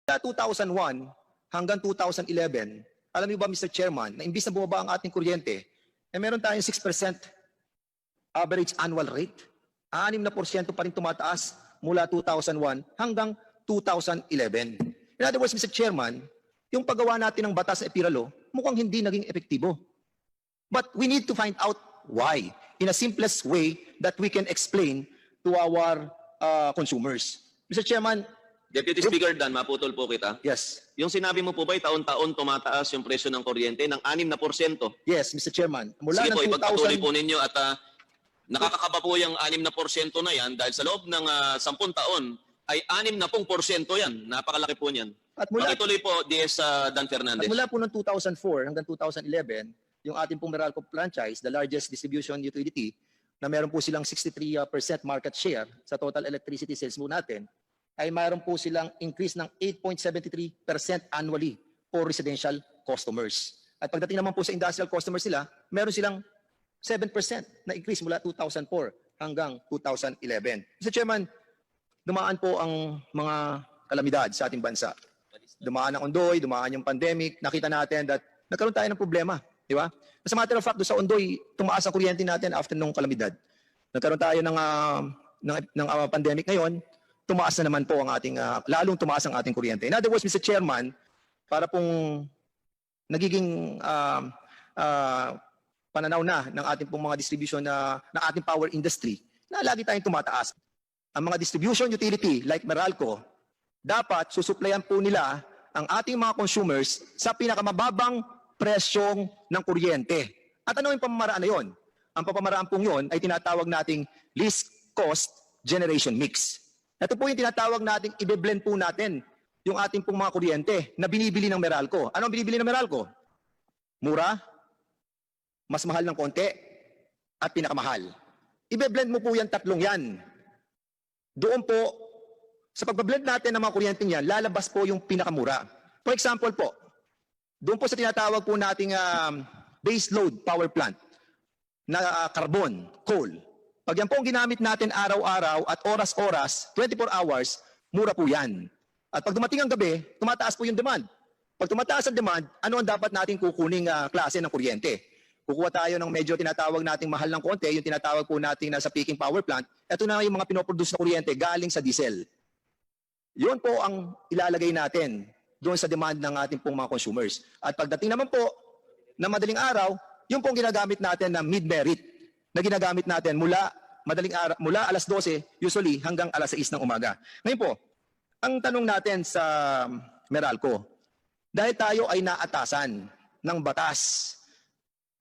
2001 hanggang 2011, alam niyo ba, Mr. Chairman, na imbis na bumaba ang ating kuryente, meron tayong 6% average annual rate. 6% pa rin tumataas mula 2001 hanggang 2011. In other words, Mr. Chairman, yung paggawa natin ng batas na epiralo, mukhang hindi naging epektibo. But we need to find out why in a simplest way that we can explain to our consumers. Mr. Chairman, Deputy Speaker Dan, maputol po kita. yes. Yung sinabi mo po ba, taon-taon tumataas yung presyo ng kuryente ng 6%? Yes, Mr. Chairman. Mula Sige po, ng ipagpatuloy 2000, po ninyo at nakakakaba po yung 6% na yan dahil sa loob ng 10 taon ay 60% yan. Napakalaki po niyan. at mula, Pakituloy po, DS Dan Fernandez. at mula po ng 2004 hanggang 2011, yung ating pong Meralco franchise, the largest distribution utility, na meron po silang 63% market share sa total electricity sales mo natin, ay mayroon po silang increase ng 8.73% annually for residential customers. At pagdating naman po sa industrial customers sila, meron silang 7% na increase mula 2004 hanggang 2011. Mr. Chairman, dumaan po ang mga kalamidad sa ating bansa. Dumaan ang Ondoy, dumaan yung pandemic, nakita natin that nagkaroon tayo ng problema, di ba? As a matter of fact, doon sa Ondoy, tumaas ang kuryente natin after nung kalamidad. Nagkaroon tayo ng pandemic ngayon, tumaas na naman po ang ating, lalong tumaas ang ating kuryente. In other words, Mr. Chairman, para pong nagiging pananaw na ng ating pong mga distribution ng ating power industry, na lagi tayong tumataas. Ang mga distribution utility like Meralco, dapat susuplayan po nila ang ating mga consumers sa pinakamababang presyong ng kuryente. At ano yung pamamaraan na yun? Ang pamamaraan pong yun ay tinatawag nating least cost generation mix. Ito po yung tinatawag nating i-blend po natin yung ating pong mga kuryente na binibili ng Meralco. Ano ang binibili ng Meralco? Mura, mas mahal ng konti, at pinakamahal. I-blend mo po yan, tatlong yan. Doon po, sa pag-blend natin ng mga kuryenteng yan, lalabas po yung pinakamura. For example po, doon po sa tinatawag po nating base load power plant na carbon, coal. Pag yan po ang ginamit natin araw-araw at oras-oras, 24 hours, mura po yan. At pag dumating ang gabi, tumataas po yung demand. Pag tumataas ang demand, ano ang dapat natin kukuning klase ng kuryente? Kukuha tayo ng medyo tinatawag nating mahal ng konti, yung tinatawag po nating nasa peaking power plant. Ito na yung mga pinoproduce na kuryente galing sa diesel. Yun po ang ilalagay natin doon sa demand ng ating pong mga consumers. At pagdating naman po na madaling araw, yung pong ginagamit natin na mid-merit na ginagamit natin mula alas 12 usually hanggang alas 6 ng umaga. Ngayon po, ang tanong natin sa Meralco, dahil tayo ay naatasan ng batas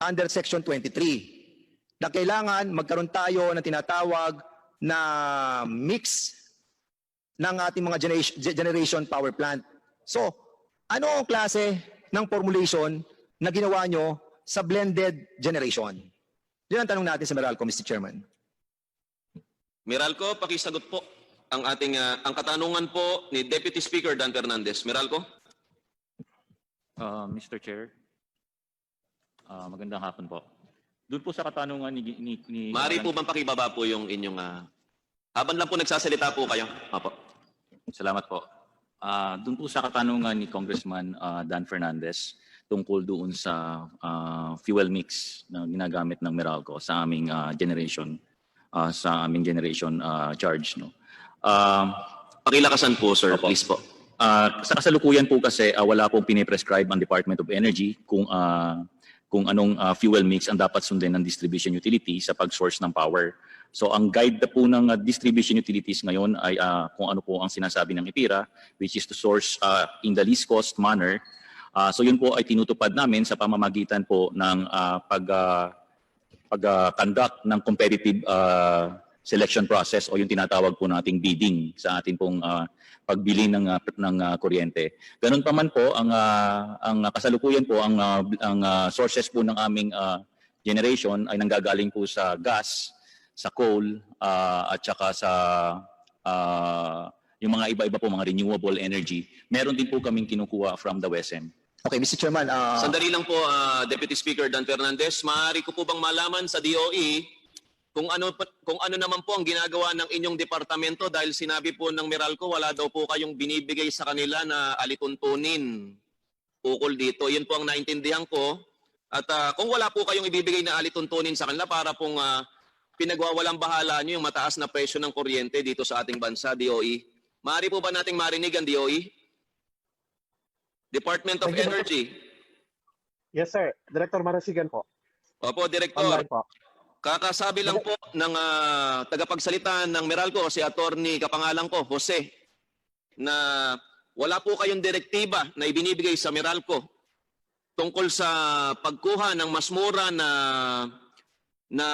under Section 23 na kailangan magkaroon tayo ng tinatawag na mix ng ating mga generation power plant. So, ano ang klase ng formulation na ginawa nyo sa blended generation? Yun ang tanong natin sa Meralco, Mr. Chairman. Meralco, pakisagot po ang ating ang katanungan po ni Deputy Speaker Dan Fernandez. Meralco? Mr. Chair, magandang hapon po. Doon po sa katanungan ni Maaari po bang pakibaba po yung inyong... habang lang po nagsasalita po kayo. Apo. Salamat po. Doon po sa katanungan ni Congressman Dan Fernandez tungkol doon sa fuel mix na ginagamit ng Meralco sa aming generation charge, no. Pakilakasan po, sir, Opo. please po. Sa kasalukuyan po kasi wala pong piniprescribe ang Department of Energy kung anong fuel mix ang dapat sundin ng distribution utility sa pag-source ng power. So ang guide na po ng distribution utilities ngayon ay kung ano po ang sinasabi ng IPIRA, which is to source in the least cost manner. So yun po ay tinutupad namin sa pamamagitan po ng pag-conduct ng competitive selection process o yung tinatawag po nating bidding sa ating pong pagbili ng kuryente. Ganun pa man po ang kasalukuyan po ang sources po ng aming generation ay nanggagaling po sa gas, sa coal at saka sa yung mga iba-iba po mga renewable energy. Meron din po kaming kinukuha from the WESM. Okay, Mr. Chairman. Sandali lang po, Deputy Speaker Dan Fernandez. Maaari ko po bang malaman sa DOE kung ano naman po ang ginagawa ng inyong departamento dahil sinabi po ng Meralco wala daw po kayong binibigay sa kanila na alituntunin ukol dito. Yun po ang naintindihan ko. At kung wala po kayong ibibigay na alituntunin sa kanila para pong pinagwawalang bahala nyo yung mataas na presyo ng kuryente dito sa ating bansa, DOE. Maaari po ba nating marinig ang DOE? Department of Energy. Yes, sir. Director Marasigan po. Opo, Director. Online po. Kakasabi lang po ng tagapagsalita ng Meralco, si Attorney kapangalan ko, Jose, na wala po kayong direktiba na ibinibigay sa Meralco tungkol sa pagkuha ng mas mura na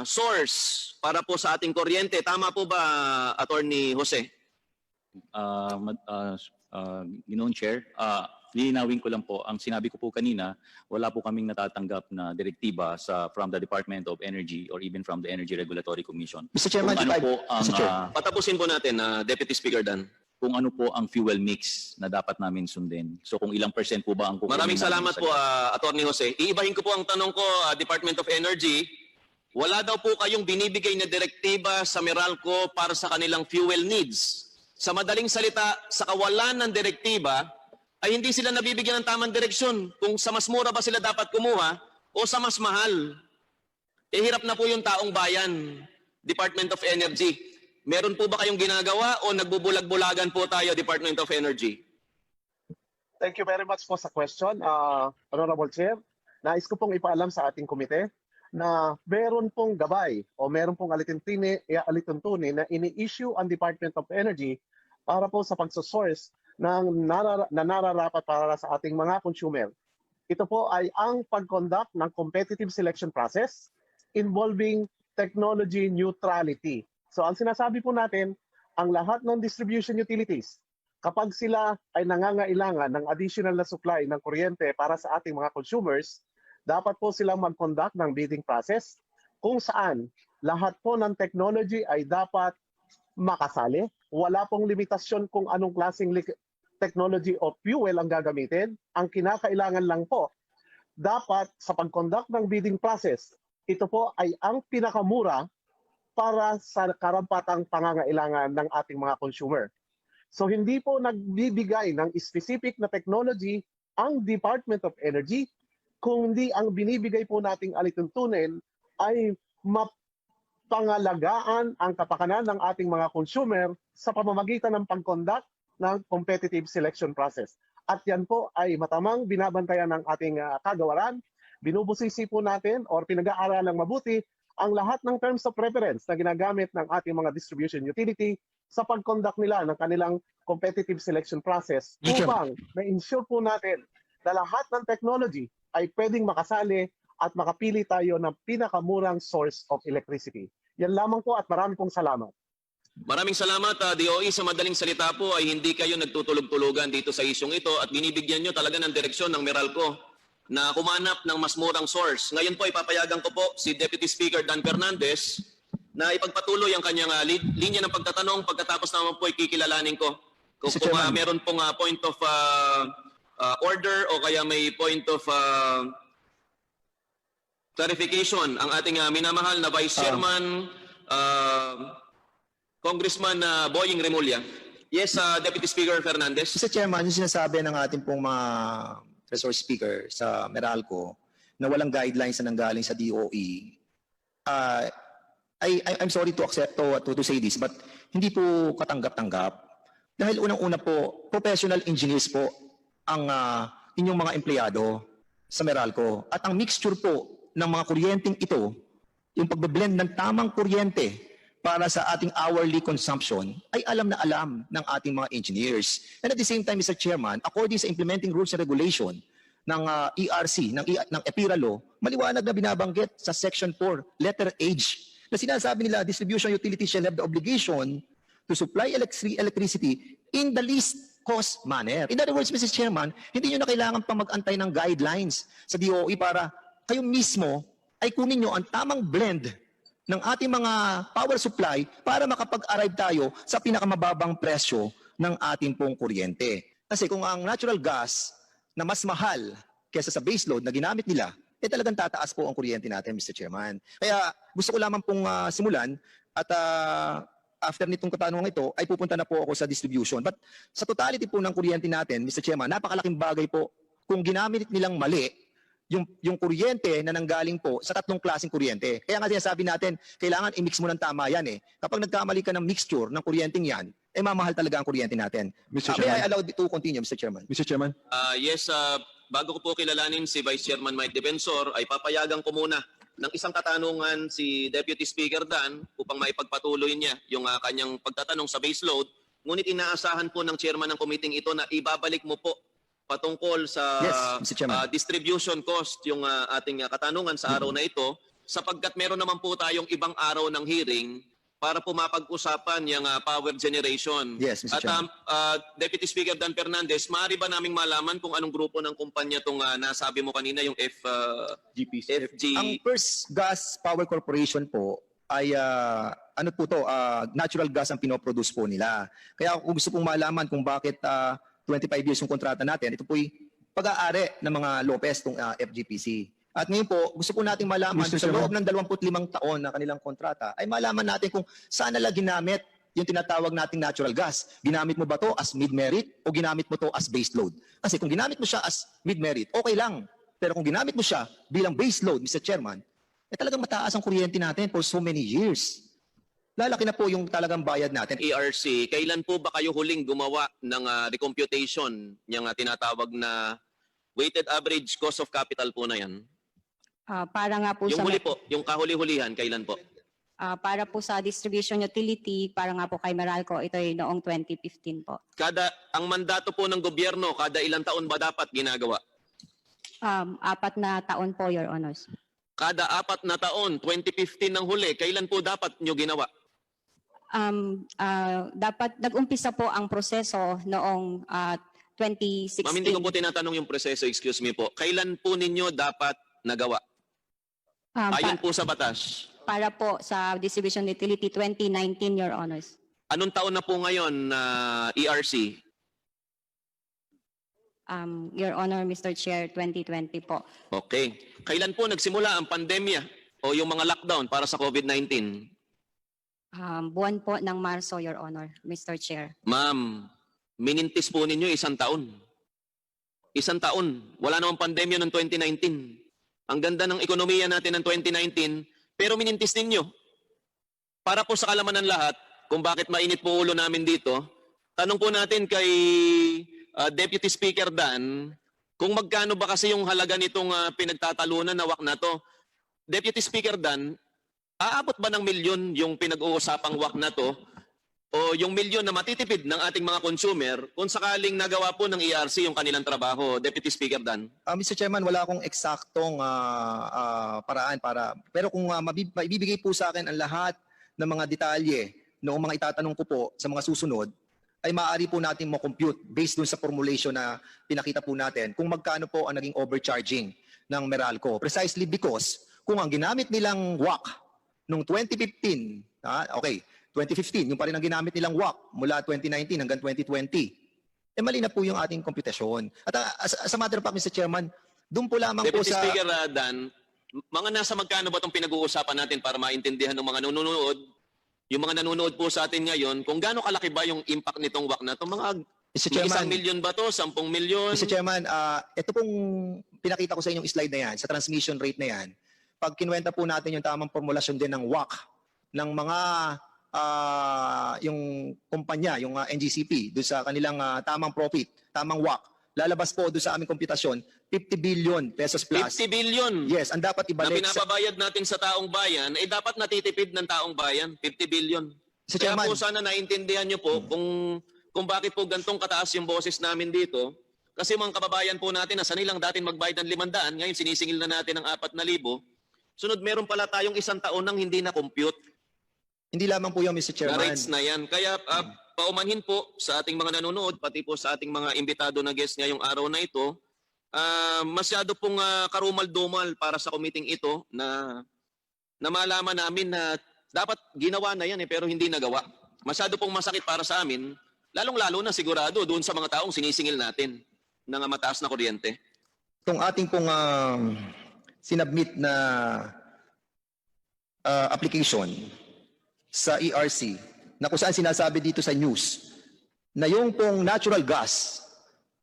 source para po sa ating kuryente. Tama po ba, Attorney Jose? Ginoong Chair, lilinawin ko lang po, ang sinabi ko po kanina, wala po kaming natatanggap na direktiba from the Department of Energy or even from the Energy Regulatory Commission. Mr. Chairman, Kung ano po ang, Mr. Chair. Patapusin po natin, Deputy Speaker Dan. kung ano po ang fuel mix na dapat namin sundin. So kung ilang percent po ba ang kukunin Maraming namin salamat sa po, Attorney Jose. Iibahin ko po ang tanong ko, Department of Energy. Wala daw po kayong binibigay na direktiba sa Meralco para sa kanilang fuel needs. Sa madaling salita, sa kawalan ng direktiba, ay hindi sila nabibigyan ng tamang direksyon kung sa mas mura ba sila dapat kumuha o sa mas mahal. Hirap na po yung taong bayan, Department of Energy. Meron po ba kayong ginagawa o nagbubulag-bulagan po tayo, Department of Energy? Thank you very much po sa question, Honorable Chair. Nais ko pong ipaalam sa ating komite na meron pong gabay o meron pong alituntunin na ini-issue ang Department of Energy para po sa pagsosource ng nararapat para sa ating mga consumer. Ito po ay ang pag-conduct ng competitive selection process involving technology neutrality. So ang sinasabi po natin, ang lahat ng distribution utilities, kapag sila ay nangangailangan ng additional na supply ng kuryente para sa ating mga consumers, dapat po silang mag-conduct ng bidding process kung saan lahat po ng technology ay dapat makasali. Wala pong limitasyon kung anong klaseng technology o fuel ang gagamitin. Ang kinakailangan lang po, dapat sa pag-conduct ng bidding process, ito po ay ang pinakamura para sa karampatang pangangailangan ng ating mga consumer. So hindi po nagbibigay ng specific na technology ang Department of Energy, kundi ang binibigay po nating alituntunin ay mapangalagaan ang kapakanan ng ating mga consumer sa pamamagitan ng pag-conduct ng competitive selection process. At yan po ay matamang binabantayan ng ating kagawaran. Binubusisi po natin or pinag-aaralang mabuti ang lahat ng terms of reference na ginagamit ng ating mga distribution utility sa pag-conduct nila ng kanilang competitive selection process upang ma-ensure po natin na lahat ng technology ay pwedeng makasali at makapili tayo ng pinakamurang source of electricity. Yan lamang po at marami pong salamat. Maraming salamat, DOE. Sa madaling salita po ay hindi kayo nagtutulog-tulugan dito sa isyong ito at binibigyan nyo talaga ng direksyon ng Meralco na kumanap ng mas murang source. Ngayon po ipapayagan ko po si Deputy Speaker Dan Fernandez na ipagpatuloy ang kanyang linya ng pagtatanong. Pagkatapos naman po ikikilalanin ko kung meron pong point of order o kaya may point of clarification ang ating minamahal na Vice Chairman Congressman Boying Remulla. Yes, Deputy Speaker Fernandez. Mr. Chairman, yung sinasabi ng ating pong mga resource speaker sa Meralco na walang guidelines na nanggaling sa DOE, I'm sorry to accept to say this, but hindi po katanggap-tanggap. Dahil unang-una po, professional engineers po ang inyong mga empleyado sa Meralco. At ang mixture po ng mga kuryenteng ito, yung pagbe-blend ng tamang kuryente para sa ating hourly consumption, ay alam na alam ng ating mga engineers. And at the same time, Mr. Chairman, according sa implementing rules and regulation ng ERC, ng EPIRA law, maliwanag na binabanggit sa Section 4, letter H, na sinasabi nila, distribution utilities shall have the obligation to supply electricity in the least cost manner. In other words, Mr. Chairman, hindi nyo na kailangan pa mag-antay ng guidelines sa DOE para kayo mismo ay kunin nyo ang tamang blend ng ating mga power supply para makapag-arrive tayo sa pinakamababang presyo ng ating pong kuryente. Kasi kung ang natural gas na mas mahal kaysa sa base load na ginamit nila talagang tataas po ang kuryente natin, Mr. Chairman. Kaya gusto ko lamang pong simulan at after nitong katanungan ito ay pupunta na po ako sa distribution. But sa totality po ng kuryente natin, Mr. Chairman, napakalaking bagay po kung ginamit nilang mali yung kuryente na nanggaling po sa tatlong klaseng kuryente. Kaya nga sinasabi natin, kailangan i-mix mo ng tama yan eh. Kapag nagkamali ka ng mixture ng kuryenteng yan, mamahal talaga ang kuryente natin. Mr. May I Chairman. allow to continue, Mr. Chairman? Mr. Chairman. Yes, bago ko po kilalanin si Vice Chairman Mike Defensor, ay papayagan ko muna ng isang katanungan si Deputy Speaker Dan upang maipagpatuloy niya yung kanyang pagtatanong sa baseload. Ngunit inaasahan po ng chairman ng committee ito na ibabalik mo po patungkol sa Yes, Mr. Chairman. distribution cost yung ating katanungan sa araw na ito, sapagkat meron naman po tayong ibang araw ng hearing para po mapag-usapan yung power generation. Yes, Mr. At Chairman. Deputy Speaker Dan Fernandez, maaari ba naming malaman kung anong grupo ng kumpanya itong nasabi mo kanina, yung FG? Ang First Gas Power Corporation po ay ano po to, natural gas ang pinoproduce po nila. Kaya kung gusto pong malaman kung bakit 25 years yung kontrata natin, ito po'y pag-aari ng mga Lopez, itong FGPC. At ngayon po, gusto po nating malaman Mr. sa loob Chairman. ng 25 taon na kanilang kontrata, ay malaman natin kung saan nila ginamit yung tinatawag nating natural gas. Ginamit mo ba to as mid-merit o ginamit mo to as base load? Kasi kung ginamit mo siya as mid-merit, okay lang. Pero kung ginamit mo siya bilang base load, Mr. Chairman, talagang mataas ang kuryente natin for so many years. Lalaki na po yung talagang bayad natin. ERC, kailan po ba kayo huling gumawa ng recomputation, yung tinatawag na weighted average cost of capital po na yan? Para nga po Yung sa huli po, yung kahuli-hulihan, kailan po? para po sa distribution utility, para nga po kay Meralco, ito ay noong 2015 po. Ang mandato po ng gobyerno, kada ilang taon ba dapat ginagawa? 4 na taon po, Your Honors. Kada 4 na taon, 2015 ng huli, kailan po dapat nyo ginawa? Dapat nag-umpisa po ang proseso noong 2016. Ma'am, hindi ko po tinatanong yung proseso, excuse me po. Kailan po ninyo dapat nagawa? Ayon po sa batas. Para po sa distribution utility 2019, Your Honors. Anong taon na po ngayon, ERC? Your Honor, Mr. Chair, 2020 po. Okay. Kailan po nagsimula ang pandemya o yung mga lockdown para sa COVID-19? Buwan po ng Marso, Your Honor, Mr. Chair. Ma'am, minintis po ninyo 1 taon. 1 taon. Wala namang pandemya ng 2019. Ang ganda ng ekonomiya natin ng 2019, pero minintis ninyo. Para po sa kalaman ng lahat, kung bakit mainit po ulo namin dito, tanong po natin kay Deputy Speaker Dan, kung magkano ba kasi yung halaga nitong pinagtatalunan na WACC na to. Deputy Speaker Dan, aabot ba ng milyon yung pinag-uusapang WACC na to? O yung milyon na matitipid ng ating mga consumer kung sakaling nagawa po ng ERC yung kanilang trabaho? Deputy Speaker Dan. Mr. Chairman, wala akong eksaktong paraan para... Pero kung maibibigay po sa akin ang lahat ng mga detalye noong mga itatanong ko po sa mga susunod, ay maaari po natin mo-compute based dun sa formulation na pinakita po natin kung magkano po ang naging overcharging ng Meralco. Precisely because kung ang ginamit nilang WACC noong 2015, 2015, yung pa rin ang ginamit nilang WACC mula 2019 hanggang 2020, mali na po yung ating computation. At as a matter of fact, Mr. Chairman, doon po lamang Deputy po sa... Speaker Dan, mga nasa magkano ba itong pinag-uusapan natin para maintindihan ng mga nanonood, yung mga nanonood po sa atin ngayon, kung gaano kalaki ba yung impact nitong WACC na ito? Mga Mr. Chairman, 1 milyon ba to? 10 milyon? Mr. Chairman, ito pong pinakita ko sa inyong slide na yan, sa transmission rate na yan, pag kinuwenta po natin yung tamang formulasyon din ng WACC ng mga yung kumpanya, yung NGCP, doon sa kanilang tamang profit, tamang WACC, lalabas po doon sa aming komputasyon, 50 billion pesos plus. 50 billion Yes, ang dapat na ibalik sa... pinapabayad natin sa taong bayan, dapat natitipid ng taong bayan, 50 billion. Mr. Kaya Chairman, po sana naintindihan nyo po kung bakit po gantong kataas yung boses namin dito. Kasi mga kababayan po natin na sanay lang datin magbayad ng 500, ngayon sinisingil na natin ng 4,000. Sunod, meron pala tayong 1 taon nang hindi na-compute hindi lamang po yung Mr. na Chairman. rates na yan. Kaya paumanhin po sa ating mga nanonood, pati po sa ating mga imbitado na guest ngayong araw na ito, masyado pong karumal-dumal para sa committee ito na malaman namin na dapat ginawa na yan pero hindi nagawa. Masyado pong masakit para sa amin, lalong-lalo na sigurado doon sa mga taong sinisingil natin ng mataas na kuryente. Itong ating pong sinubmit na application sa ERC na kung saan sinasabi dito sa news na yung pong natural gas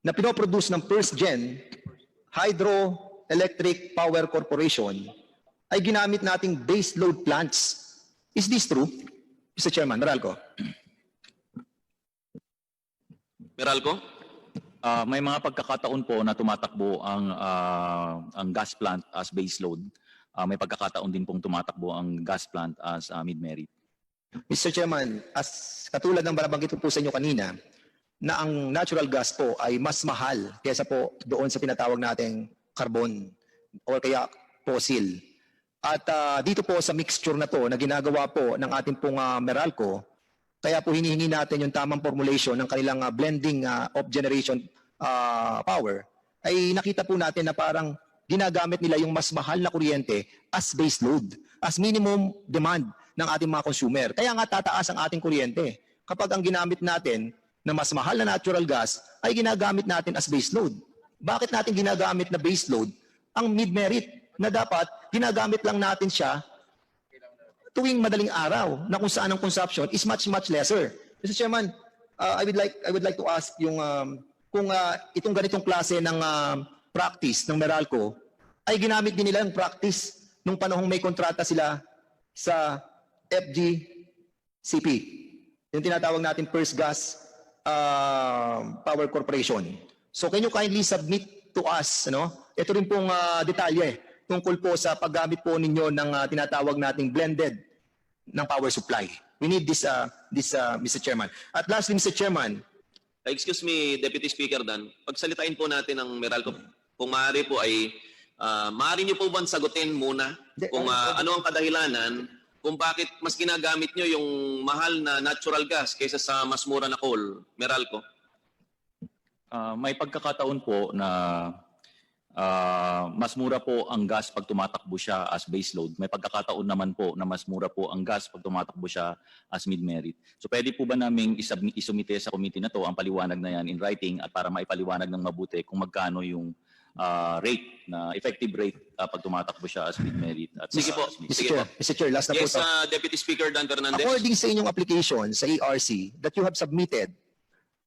na pinoproduce ng First Gen Hydroelectric Power Corporation ay ginamit nating base load plants. Is this true, Mr. Chairman? Meralco. Meralco? May mga pagkakataon po na tumatakbo ang gas plant as base load. May pagkakataon din pong tumatakbo ang gas plant as mid-merit. Mr. Chairman, as katulad ng banabanggit ko po sa inyo kanina, na ang natural gas po ay mas mahal kaysa po doon sa tinatawag nating carbon o kaya fossil. At dito po sa mixture na to na ginagawa po ng ating pong Meralco, kaya po hinihingi natin yung tamang formulation ng kanilang blending of generation power, ay nakita po natin na parang ginagamit nila yung mas mahal na kuryente as base load, as minimum demand ng ating mga consumer. Kaya nga tataas ang ating kuryente kapag ang ginamit natin na mas mahal na natural gas ay ginagamit natin as base load. Bakit natin ginagamit na base load ang mid-merit na dapat ginagamit lang natin siya tuwing madaling araw na kung saan ang consumption is much lesser. Mr. Chairman, I would like to ask yung kung itong ganitong klase ng practice ng Meralco ay ginamit din nila yung practice nung panahong may kontrata sila sa FGCP, yung tinatawag natin First Gas Power Corporation. So can you kindly submit to us, ito rin pong detalye tungkol po sa paggamit po ninyo ng tinatawag nating blended ng power supply. We need this, Mr. Chairman. At lastly, Mr. Chairman, Excuse me, Deputy Speaker Dan. Pagsalitain po natin ang Meralco. Kung maaari po ay, maaari niyo po ba sagutin muna kung ano ang kadahilanan kung bakit mas ginagamit niyo yung mahal na natural gas kaysa sa mas mura na coal, Meralco? May pagkakataon po na mas mura po ang gas pag tumatakbo siya as base load. May pagkakataon naman po na mas mura po ang gas pag tumatakbo siya as mid-merit. So pwede po ba naming isumite sa committee na to ang paliwanag na yan in writing at para maipaliwanag ng mabuti kung magkano yung rate, na effective rate pag tumatakbo siya as mid-merit. At Sige po. Mr. Chair, last na po Yes, ito. Deputy Speaker Dan Fernandez. According sa inyong application sa ERC that you have submitted,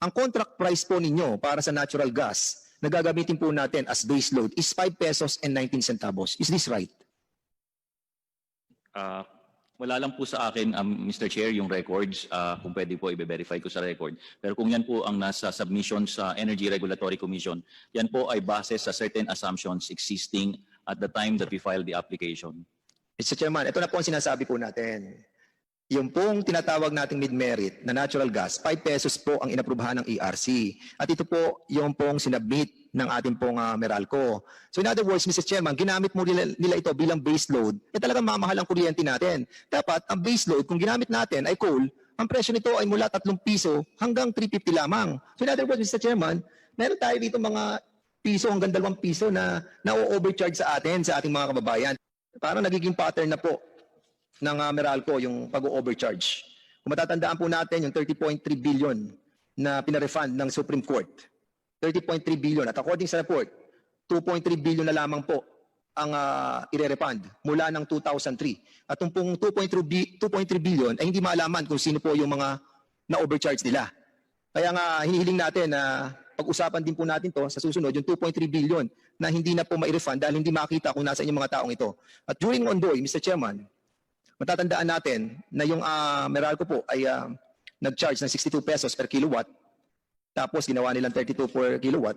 ang contract price po ninyo para sa natural gas na gagamitin po natin as base load is 5 pesos and 19 centavos. Is this right? Wala lang po sa akin, Mr. Chair, yung records, kung pwede po i-verify ko sa record. Pero kung yan po ang nasa submission sa Energy Regulatory Commission, yan po ay base sa certain assumptions existing at the time that we filed the application. Mr. Chairman, ito na po ang sinasabi po natin. Yung pong tinatawag nating mid-merit na natural gas, 5 pesos po ang inaprubahan ng ERC. At ito po yung pong sinabmit ng ating pong Meralco. So in other words, Mr. Chairman, ginamit mo nila ito bilang base load, talagang mamahal ang kuryente natin. Dapat ang base load, kung ginamit natin ay coal, ang presyo nito ay mula 3 piso hanggang 3.50 lamang. So in other words, Mr. Chairman, meron tayo dito mga piso hanggang 2 piso na na-overcharge sa atin, sa ating mga kababayan. Parang nagiging pattern na po ng Meralco yung pag-overcharge. Kung matatandaan po natin yung 30.3 billion na pinarefund ng Supreme Court. 30.3 billion at according sa report, 2.3 billion na lamang po ang ire-refund mula ng 2003. At yung pong 2.3 billion ay hindi maalaman kung sino po yung mga na-overcharge nila. Kaya nga hinihiling natin na pag-usapan din po natin to sa susunod yung 2.3 billion na hindi na po ma-refund dahil hindi makita kung nasa inyong mga taong ito. At during onboy, Mr. Chairman, matatandaan natin na yung Meralco po ay nag-charge ng 62 pesos per kilowatt. Tapos ginawa nilang 32 per kilowatt.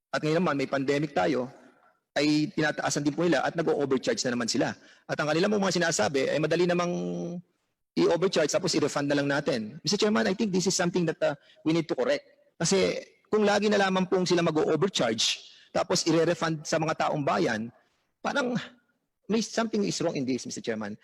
At ngayon naman may pandemic tayo, ay tinataasan din po nila at nag-overcharge na naman sila. At ang kanilang mga sinasabi ay madali namang i-overcharge tapos i-refund na lang natin. Mr. Chairman, I think this is something that we need to correct. Kasi kung lagi na lamang pong sila mag-overcharge tapos i-refund sa mga taong bayan, parang may something is wrong in this, Mr. Chairman.